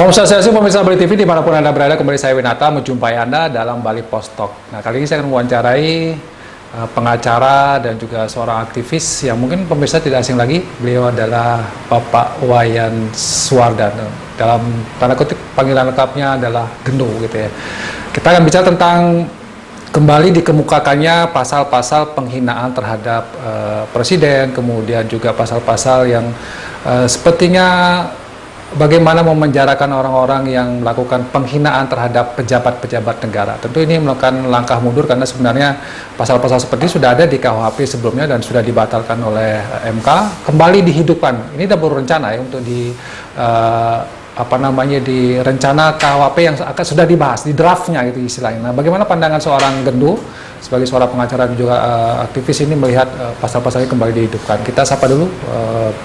Om Swastiastu, pemirsa Bali TV dimanapun Anda berada, kembali saya Winata menjumpai Anda dalam Bali Post Talk. Nah, kali ini saya akan mewawancarai pengacara dan juga seorang aktivis yang mungkin pemirsa tidak asing lagi. Beliau adalah Bapak Wayan Suwardana. Dalam tanda kutip panggilan lengkapnya adalah Gendo gitu ya. Kita akan bicara tentang kembali dikemukakannya pasal-pasal penghinaan terhadap presiden, kemudian juga pasal-pasal yang sepertinya bagaimana memenjarakan orang-orang yang melakukan penghinaan terhadap pejabat-pejabat negara. Tentu ini merupakan langkah mundur karena sebenarnya pasal-pasal seperti ini sudah ada di KUHP sebelumnya dan sudah dibatalkan oleh MK, kembali dihidupkan. Ini sudah berencana ya untuk di di rencana KUHP yang sudah dibahas di draftnya gitu istilahnya. Nah, bagaimana pandangan seorang Gendo sebagai seorang pengacara dan juga aktivis ini melihat pasal-pasal ini kembali dihidupkan? Kita sapa dulu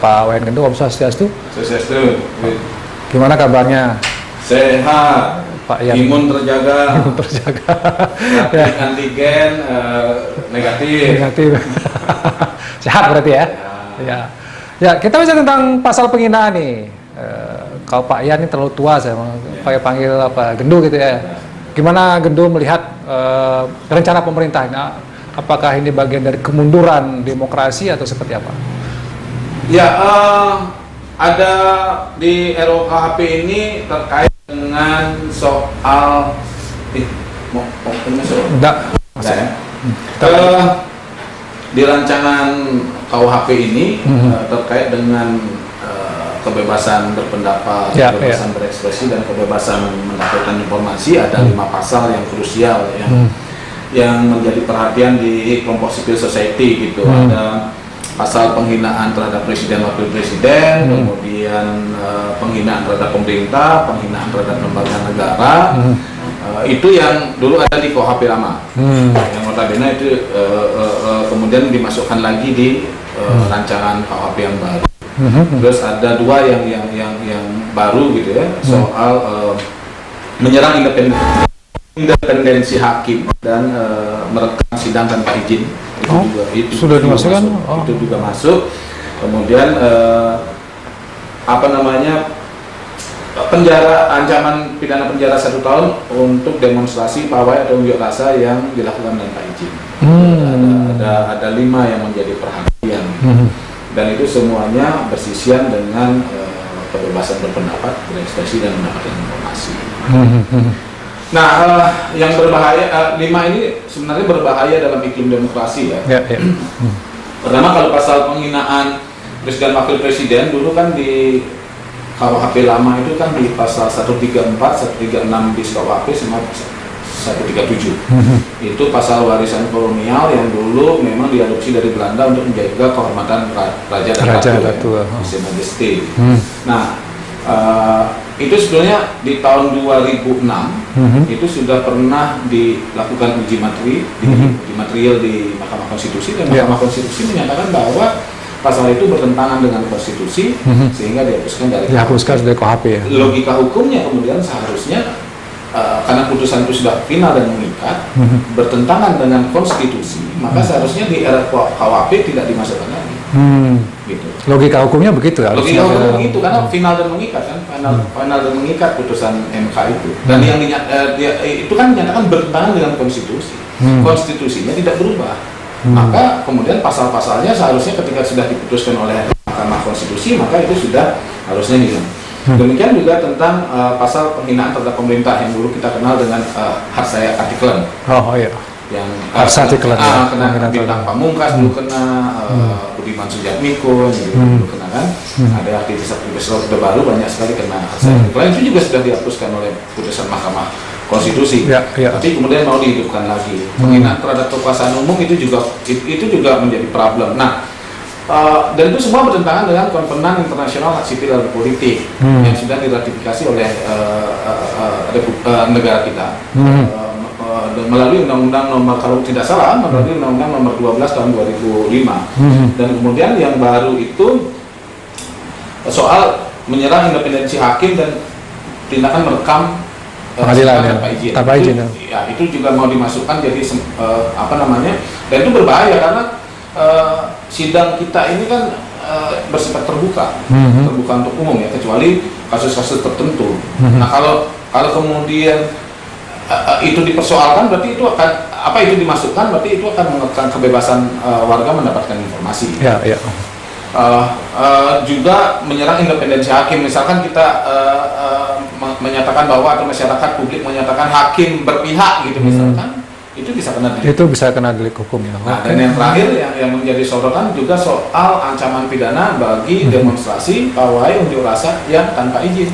Pak Wayan Gendo. Om Swastiastu. Swastiastu. Gimana kabarnya? Sehat. Pak Yan. Imun terjaga. Imun terjaga. Ya. Antigen negatif. Negatif. Sehat berarti ya? Ya. Ya, kita bicara tentang pasal penghinaan nih. Kalau Pak Yan ini terlalu tua, saya pakai panggil Gendo gitu ya. Gimana Gendo melihat rencana pemerintah ini? Apakah ini bagian dari kemunduran demokrasi atau seperti apa? Ya, ada di RUKHP ini terkait dengan soal di rancangan KUHP ini terkait dengan kebebasan berpendapat, kebebasan berekspresi dan kebebasan mendapatkan informasi. Ada 5 pasal yang krusial yang menjadi perhatian di kelompok civil society gitu. Ada pasal penghinaan terhadap presiden wakil presiden, kemudian penghinaan terhadap pemerintah, penghinaan terhadap lembaga negara. Itu yang dulu ada di KUHP lama. Yang notabene itu kemudian dimasukkan lagi di rancangan KUHP yang baru. Terus ada 2 yang baru gitu ya, soal menyerang independensi hakim dan merekam sidang tanpa izin. Itu sudah dimasukkan? Itu juga masuk. Kemudian ancaman pidana penjara 1 tahun untuk demonstrasi, pawai atau unjuk rasa yang dilakukan tanpa izin. Ada 5 yang menjadi perhatian. Dan itu semuanya bersisian dengan kebebasan berpendapat, berekspresi dan mendapatkan informasi. Nah, yang berbahaya, 5 ini sebenarnya berbahaya dalam iklim demokrasi ya. Pertama, kalau pasal penghinaan presiden wakil presiden dulu kan di KUHP lama itu kan di pasal 134, 136 di KUHP sama 137. Itu pasal warisan kolonial yang dulu memang diadopsi dari Belanda untuk menjaga kehormatan Raja dan Ratu, His Majesty. Nah, itu sebetulnya di tahun 2006 itu sudah pernah dilakukan uji material di Mahkamah Konstitusi, dan Mahkamah Konstitusi menyatakan bahwa pasal itu bertentangan dengan konstitusi sehingga dihapuskan dari KUHP ya. Logika hukumnya kemudian seharusnya karena putusan itu sudah final dan mengikat, bertentangan dengan konstitusi, maka seharusnya di era KUHP tidak dimasukkan lagi. Gitu. Logika hukumnya begitu ya? Logika hukumnya begitu, karena final dan mengikat kan, final dan mengikat putusan MK itu. Dan yang itu kan dinyatakan bertentangan dengan konstitusi. Konstitusinya tidak berubah. Maka kemudian pasal-pasalnya seharusnya ketika sudah diputuskan oleh Mahkamah Konstitusi, maka itu sudah harusnya hilang. Demikian juga tentang pasal penghinaan terhadap pemerintah yang dulu kita kenal dengan Harsaya Artikelen. Yang Artikelen kena Bintang Pamungkas dulu kena, Budiman Sujatmiko dulu kena kan. Ada aktivis-aktivis Orde Baru banyak sekali kena Harsaya Artikelen. Itu juga sudah dihapuskan oleh putusan Mahkamah Konstitusi. Tapi kemudian mau dihidupkan lagi. Penghinaan terhadap kekuasaan umum itu juga menjadi problem. Nah, dan itu semua bertentangan dengan Konvenan Internasional Hak Sipil dan Politik yang sudah diratifikasi oleh negara kita melalui Undang-Undang nomor, kalau tidak salah, melalui Undang-Undang nomor 12 tahun 2005. Dan kemudian yang baru itu soal menyerang independensi hakim dan tindakan merekam pengadilan tanpa izin. Itu juga mau dimasukkan jadi dan itu berbahaya karena sidang kita ini kan bersifat terbuka, terbuka untuk umum ya, kecuali kasus-kasus tertentu. Nah kalau kemudian itu dipersoalkan, berarti itu akan itu dimasukkan, berarti itu akan mengekang kebebasan warga mendapatkan informasi. Ya, ya. Juga menyerang independensi hakim. Misalkan kita menyatakan bahwa atau masyarakat publik menyatakan hakim berpihak gitu misalkan, itu bisa kena delik. Itu bisa kena delik hukum ya. Nah, dan yang terakhir yang menjadi sorotan juga soal ancaman pidana bagi demonstrasi, pawai, unjuk rasa yang tanpa izin.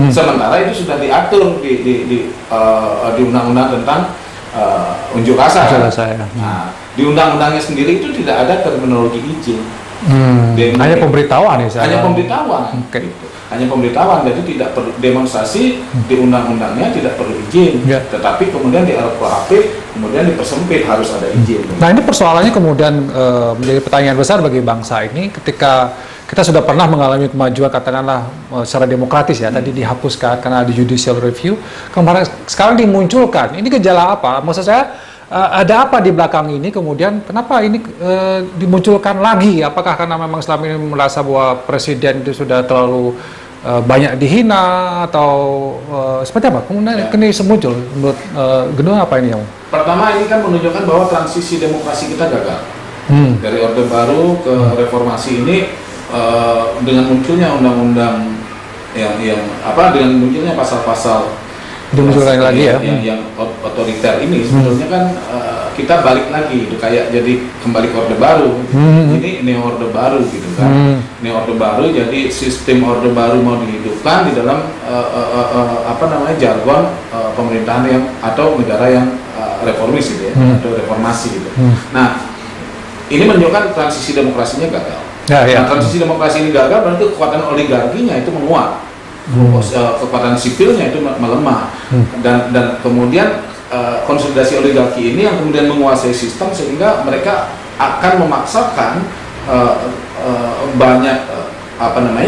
Sementara itu sudah diatur di undang-undang tentang unjuk rasa. Nah, di undang-undangnya sendiri itu tidak ada terminologi izin. Hanya pemberitahuan ya. Hanya pemberitahuan. Okay. Gitu. Hanya pemberitahuan, jadi tidak perlu demonstrasi di undang-undangnya, tidak perlu izin. Tetapi kemudian di RKUHP kemudian dipersempit harus ada izin. Nah, ini persoalannya kemudian menjadi pertanyaan besar bagi bangsa ini ketika kita sudah pernah mengalami kemajuan katakanlah secara demokratis ya, tadi dihapuskan karena ada judicial review, kemarin sekarang dimunculkan. Ini gejala apa? Maksud saya ada apa di belakang ini, kemudian kenapa ini dimunculkan lagi? Apakah karena memang selama ini merasa bahwa presiden itu sudah terlalu banyak dihina atau seperti apa? Kemudian ini muncul menurut Geno apa ini yang? Pertama, ini kan menunjukkan bahwa transisi demokrasi kita gagal. Dari Orde Baru ke reformasi ini dengan munculnya undang-undang yang dengan munculnya pasal-pasal dimunculkan lagi ya, yang otoriter ini sebetulnya kan kita balik lagi itu kayak jadi kembali ke Orde Baru. Ini neo Orde Baru gitu kan. Neo Orde Baru, jadi sistem Orde Baru mau dihidupkan di dalam jargon pemerintahan yang atau negara yang reformis gitu ya, atau reformasi gitu. Nah, ini menunjukkan transisi demokrasinya gagal. Nah, transisi demokrasi ini gagal berarti kekuatan oligarkinya itu menguat. Kekuatan sipilnya itu melemah dan kemudian konsolidasi oligarki ini yang kemudian menguasai sistem sehingga mereka akan memaksakan banyak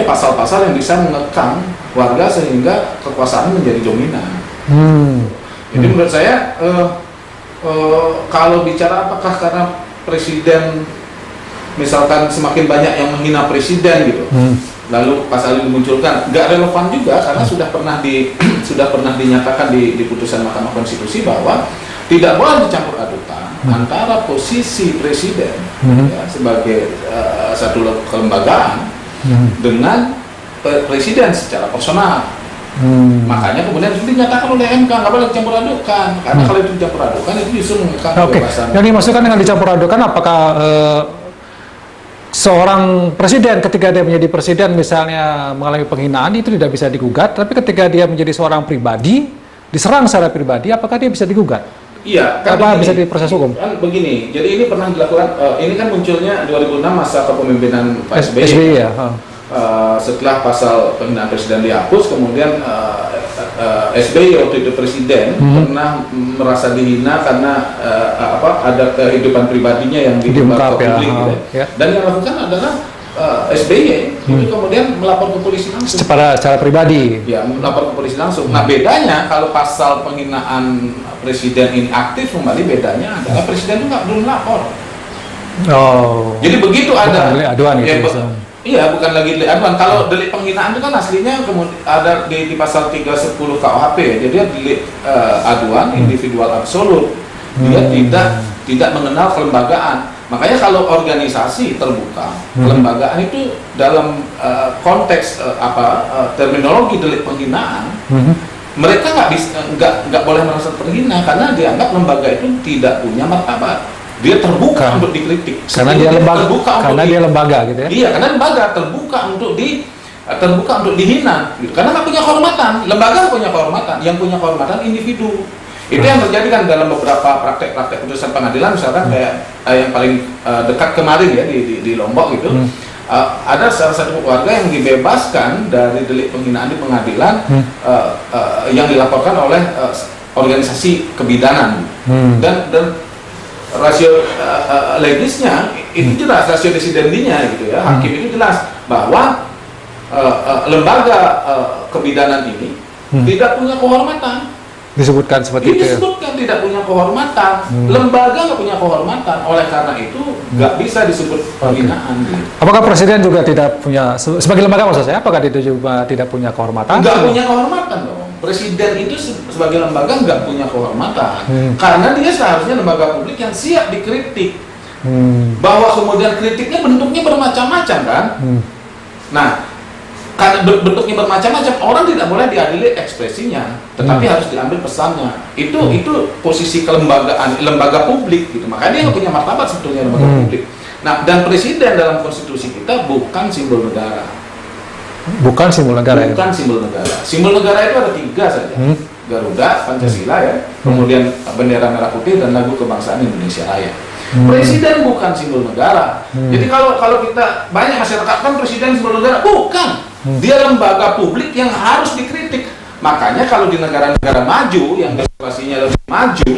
pasal-pasal yang bisa mengekang warga sehingga kekuasaan menjadi dominan. Jadi menurut saya kalau bicara apakah karena presiden misalkan semakin banyak yang menghina presiden gitu, lalu pasal ini dimunculkan, nggak relevan juga karena sudah pernah dinyatakan di putusan Mahkamah Konstitusi bahwa tidak boleh dicampur adukan antara posisi presiden ya, sebagai satu kelembagaan dengan presiden secara personal. Makanya kemudian itu dinyatakan oleh MK nggak boleh dicampur adukan karena kalau itu dicampur adukan itu justru mengekang kebebasan. Yang dimaksudkan dengan dicampur adukan apakah seorang presiden ketika dia menjadi presiden misalnya mengalami penghinaan itu tidak bisa digugat, tapi ketika dia menjadi seorang pribadi diserang secara pribadi, apakah dia bisa digugat? Iya, kan apa bisa diproses hukum? Kan begini, jadi ini pernah dilakukan, ini kan munculnya 2006 masa kepemimpinan Pak SBY. Ya. Setelah pasal penghinaan presiden dihapus, kemudian SBY waktu itu presiden pernah merasa dihina karena ada kehidupan pribadinya yang dibuka ke publik gitu. Dan yang lakukan adalah SBY itu kemudian melapor ke polisi langsung secara pribadi ya, melapor ke polisi langsung. Nah, bedanya kalau pasal penghinaan presiden ini aktif kembali, bedanya adalah presiden itu belum lapor. Jadi begitu ada aduan gitu ya, iya, bukan lagi delik aduan. Kalau delik penghinaan itu kan aslinya ada di pasal 310 KUHP ya. Jadi dia delik aduan individual absolut. Dia tidak mengenal kelembagaan. Makanya kalau organisasi terbuka, kelembagaan itu dalam konteks terminologi delik penghinaan, mereka nggak boleh merasa terhina karena dianggap lembaga itu tidak punya martabat. Dia terbuka untuk dikritik karena dia lembaga gitu ya. Iya, karena lembaga terbuka untuk dihina gitu. Karena nggak punya kehormatan. Lembaga punya kehormatan, yang punya kehormatan individu. Itu yang terjadi kan dalam beberapa praktek-praktek putusan pengadilan, misalkan kayak yang paling dekat kemarin ya di Lombok gitu. Ada salah satu keluarga yang dibebaskan dari delik penghinaan di pengadilan yang dilaporkan oleh organisasi kebidanan dan rasio legisnya itu jelas, rasio desidendinya gitu ya, hakim itu jelas bahwa lembaga kebidanan ini tidak punya kehormatan disebutkan seperti itu. Disebutkan tidak punya kehormatan, lembaga nggak punya kehormatan, oleh karena itu nggak bisa disebut penghinaan. Gitu. Apakah presiden juga tidak punya, sebagai lembaga maksud saya, apakah dia juga tidak punya kehormatan? Nggak punya kehormatan dong. Presiden itu sebagai lembaga nggak punya kehormatan, karena dia seharusnya lembaga publik yang siap dikritik. Bahwa kemudian kritiknya bentuknya bermacam-macam kan. Nah, karena bentuknya bermacam-macam, orang tidak boleh diadili ekspresinya, tetapi harus diambil pesannya. Itu posisi kelembagaan lembaga publik gitu. Makanya dia nggak punya martabat sebetulnya lembaga publik. Nah, dan presiden dalam konstitusi kita bukan simbol negara. Bukan simbol negara. Bukan simbol negara. Simbol negara itu ada 3 saja. Garuda, Pancasila ya, kemudian bendera merah putih dan lagu kebangsaan Indonesia Raya. Presiden bukan simbol negara. Jadi kalau kita banyak masyarakat kan presiden simbol negara, bukan. Dia lembaga publik yang harus dikritik. Makanya kalau di negara-negara maju yang demokrasinya lebih maju,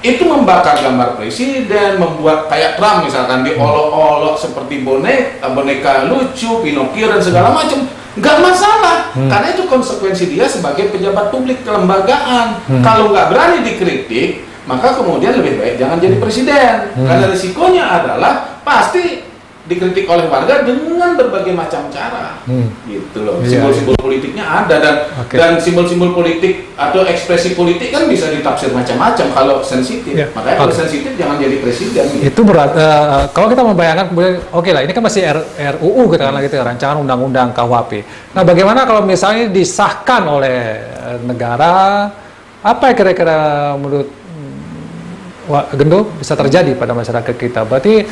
itu membakar gambar presiden, membuat kayak Trump misalkan diolok-olok seperti boneka lucu, Pinocchio dan segala macam. Nggak masalah, karena itu konsekuensi dia sebagai pejabat publik kelembagaan. Kalau nggak berani dikritik, maka kemudian lebih baik jangan jadi presiden. Karena risikonya adalah pasti dikritik oleh warga dengan berbagai macam cara. Gitu loh. Simbol-simbol politiknya ada dan simbol-simbol politik atau ekspresi politik kan bisa ditafsir macam-macam kalau sensitif. Makanya kalau sensitif jangan jadi presiden. Gitu. Itu berat. Kalau kita membayangkan kemudian oke lah, ini kan masih RUU katakanlah gitu, rancangan undang-undang KUHP. Nah, bagaimana kalau misalnya disahkan oleh negara, apa yang kira-kira menurut Gendo bisa terjadi pada masyarakat kita? Berarti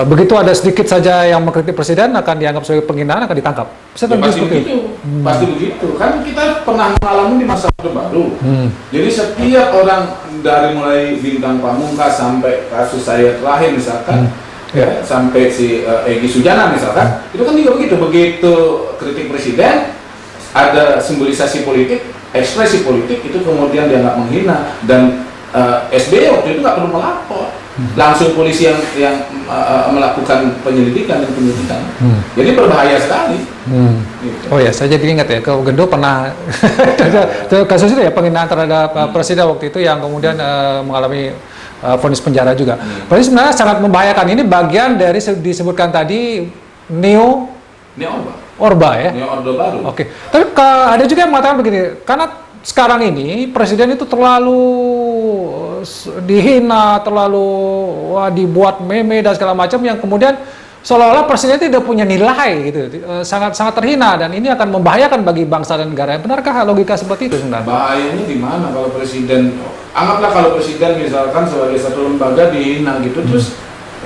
begitu ada sedikit saja yang mengkritik presiden akan dianggap sebagai penghinaan, akan ditangkap. Bisa pasti begitu. Pasti begitu. Kan kita pernah mengalami di masa Orde Baru. Jadi setiap orang dari mulai Bintang Pamungkas sampai kasus saya terakhir misalkan, sampai si Egy Sujana misalkan, itu kan juga begitu. Begitu kritik presiden, ada simbolisasi politik, ekspresi politik, itu kemudian dianggap menghina. Dan SBY waktu itu nggak perlu melapor, langsung polisi yang melakukan penyelidikan dan penyidikan. Jadi berbahaya sekali. Gitu. Oh ya, saya jadi ingat ya, kalau Gendo pernah kasus itu ya, penghinaan terhadap presiden waktu itu yang kemudian mengalami vonis penjara juga. Berarti sebenarnya sangat membahayakan. Ini bagian dari disebutkan tadi Neo Orba ya. Neo Orde Baru. Oke. Tapi ada juga yang mengatakan begini, karena sekarang ini presiden itu terlalu dihina, terlalu dibuat meme dan segala macam yang kemudian seolah-olah presiden tidak punya nilai gitu, sangat terhina, dan ini akan membahayakan bagi bangsa dan negara. Benarkah logika seperti itu sebenarnya? Bahayanya di mana kalau presiden, anggaplah kalau presiden misalkan sebagai satu lembaga dihina gitu, terus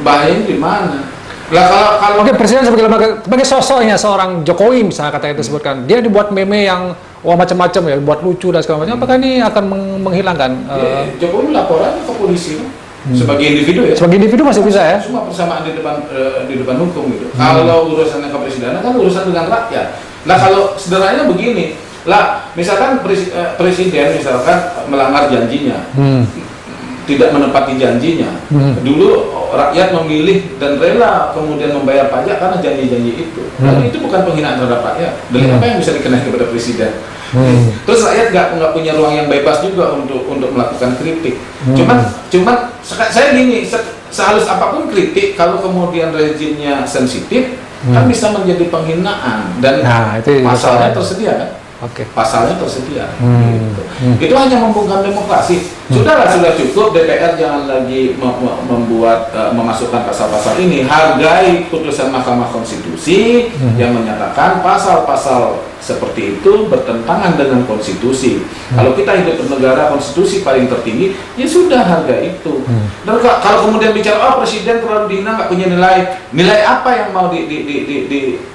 bahayanya di mana? Lah kalau Oke, presiden sebagai lembaga, sebagai sosoknya seorang Jokowi misalnya kata itu sebutkan, dia dibuat meme yang macam-macam ya, buat lucu dan segala macam, apakah ini akan menghilangkan? Jokowi laporan ke polisi sebagai individu ya. Sebagai individu masih bisa ya. Semua persamaan di depan hukum gitu. Kalau urusannya kepresidenan kan urusan dengan rakyat. Nah kalau sederhananya begini, lah misalkan presiden misalkan melanggar janjinya. Tidak menepati janjinya. Dulu rakyat memilih dan rela kemudian membayar pajak karena janji-janji itu. Lalu itu bukan penghinaan terhadap rakyat. Delik apa yang bisa dikenakan kepada presiden? Terus rakyat nggak punya ruang yang bebas juga untuk melakukan kritik. Cuman saya gini, sehalus apapun kritik, kalau kemudian rejimnya sensitif, kan bisa menjadi penghinaan dan itu pasalnya tersedia kan? Pasalnya tersedia. Gitu. Itu hanya membungkam demokrasi. Sudah cukup, DPR jangan lagi memasukkan pasal-pasal ini. Hargai putusan Mahkamah Konstitusi yang menyatakan pasal-pasal seperti itu bertentangan dengan konstitusi. Kalau kita hidup bernegara, konstitusi paling tertinggi, ya sudah, harga itu. Dan kalau kemudian bicara presiden terlalu dihina, nggak punya nilai apa yang mau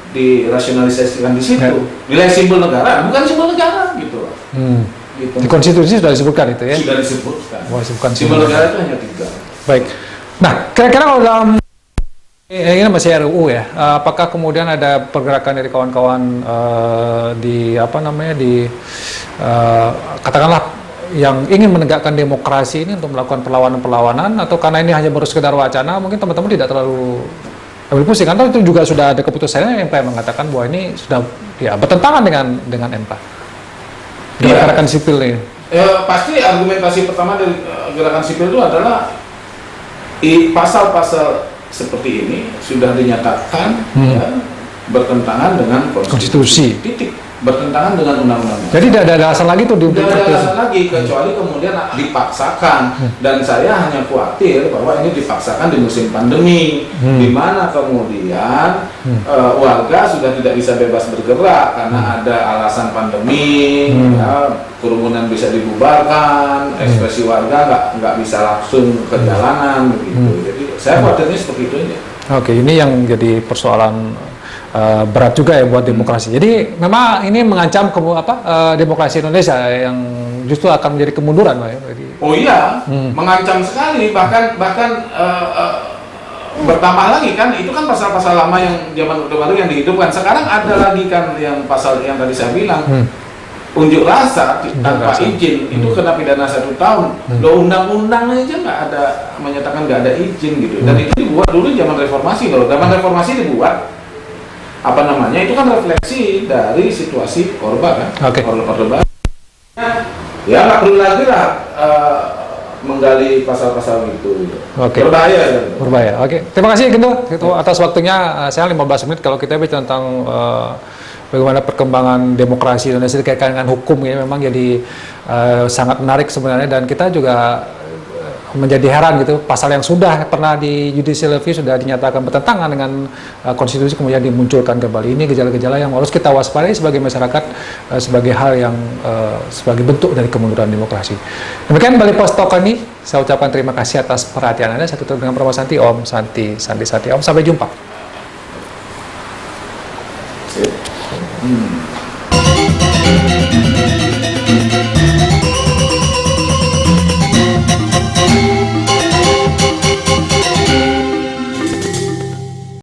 dirasionalisasikan di situ? Nilai simbol negara, bukan simbol negara gitu. Gitu. Di konstitusi sudah disebutkan itu ya? Sudah disebutkan. Disebutkan simbol negara itu hanya 3. Baik. Nah, kira-kira kalau dalam ini masih RUU ya, apakah kemudian ada pergerakan dari kawan-kawan katakanlah yang ingin menegakkan demokrasi ini untuk melakukan perlawanan-perlawanan, atau karena ini hanya baru sekedar wacana, mungkin teman-teman tidak terlalu ambil pusing, atau itu juga sudah ada keputusannya MK yang mengatakan bahwa ini sudah bertentangan dengan MK? Gerakan sipil ini. Pasti argumentasi pertama dari gerakan sipil itu adalah pasal-pasal seperti ini sudah dinyatakan ya, bertentangan dengan konstitusi. Titik. Bertentangan dengan undang-undang. Jadi tidak ada alasan lagi tuh tidak ada alasan lagi kecuali kemudian dipaksakan. Dan saya hanya khawatir bahwa ini dipaksakan di musim pandemi, di mana kemudian warga sudah tidak bisa bebas bergerak karena ada alasan pandemi, ya, kerumunan bisa dibubarkan, ekspresi warga nggak bisa langsung ke jalanan begitu. Jadi saya khawatirnya seperti itu aja. Oke, ini yang jadi persoalan berat juga ya buat demokrasi. Jadi memang ini mengancam demokrasi Indonesia yang justru akan menjadi kemunduran, Pak. Oh iya, mengancam sekali. Bahkan bertambah lagi kan, itu kan pasal-pasal lama yang zaman Orde Baru yang dihidupkan. Sekarang ada lagi kan yang pasal yang tadi saya bilang, unjuk rasa tanpa izin itu kena pidana 1 tahun. Loh, undang-undang aja nggak ada menyatakan nggak ada izin gitu. Dan itu dibuat dulu zaman reformasi loh. Zaman reformasi dibuat itu kan refleksi dari situasi korban kan. Orde Baru. Ya nggak perlu lagi lah menggali pasal-pasal gitu. Berbahaya. Berbahaya. Oke. Terima kasih Gento atas waktunya. Saya 15 menit kalau kita bicara tentang bagaimana perkembangan demokrasi Indonesia dikaitkan dengan hukum ya, memang jadi sangat menarik sebenarnya, dan kita juga menjadi heran gitu, pasal yang sudah pernah di judicial review sudah dinyatakan bertentangan dengan konstitusi kemudian dimunculkan kembali. Ini gejala-gejala yang harus kita waspadai sebagai masyarakat, sebagai hal yang sebagai bentuk dari kemunduran demokrasi. Demikian Bali Post Talk ini, saya ucapkan terima kasih atas perhatian Anda. Saya tutup dengan Pramono Santi, Om Santi, Santi Santi Om, sampai jumpa.